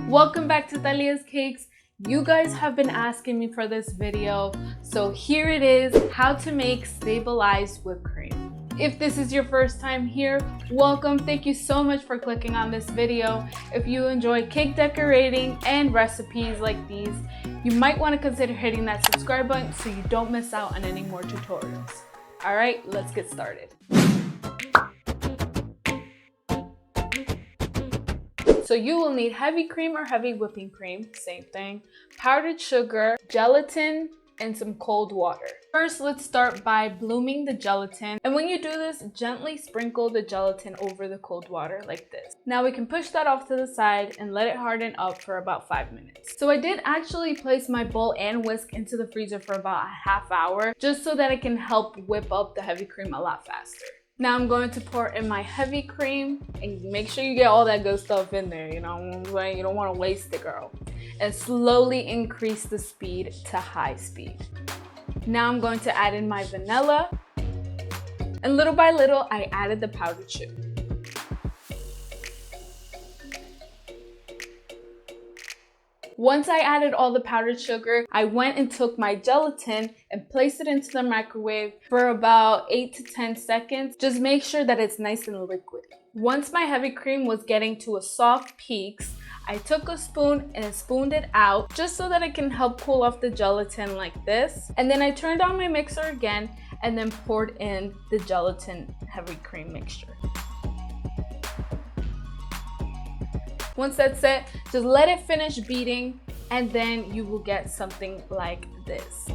Welcome back to Thalias Cakes. You guys have been asking me for this video, so here it is, how to make stabilized whipped cream. If this is your first time here, welcome. Thank you so much for clicking on this video. If you enjoy cake decorating and recipes like these, you might want to consider hitting that subscribe button so you don't miss out on any more tutorials. All right, let's get started. So you will need heavy cream or heavy whipping cream, same thing, powdered sugar, gelatin, and some cold water. First, let's start by blooming the gelatin. And when you do this, gently sprinkle the gelatin over the cold water like this. Now we can push that off to the side and let it harden up for about 5 minutes. So I did actually place my bowl and whisk into the freezer for about a half hour, just so that it can help whip up the heavy cream a lot faster. Now I'm going to pour in my heavy cream and make sure you get all that good stuff in there, you know what I'm saying? You don't want to waste it, girl. And slowly increase the speed to high speed. Now I'm going to add in my vanilla. And little by little, I added the powdered sugar. Once I added all the powdered sugar, I went and took my gelatin and placed it into the microwave for about 8 to 10 seconds. Just make sure that it's nice and liquidy. Once my heavy cream was getting to a soft peaks, I took a spoon and spooned it out just so that it can help cool off the gelatin like this. And then I turned on my mixer again and then poured in the gelatin heavy cream mixture. Once that's set, just let it finish beating and then you will get something like this.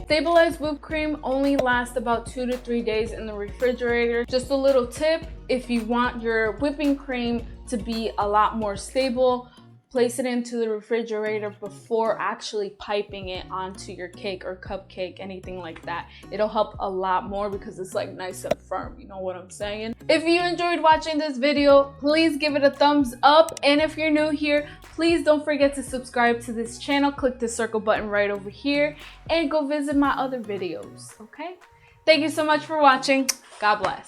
Stabilized whipped cream only lasts about 2 to 3 days in the refrigerator. Just a little tip, if you want your whipping cream to be a lot more stable, place it into the refrigerator before actually piping it onto your cake or cupcake, anything like that. It'll help a lot more because it's like nice and firm, you know what I'm saying? If you enjoyed watching this video, please give it a thumbs up. And if you're new here, please don't forget to subscribe to this channel. Click the circle button right over here and go visit my other videos, okay? Thank you so much for watching. God bless.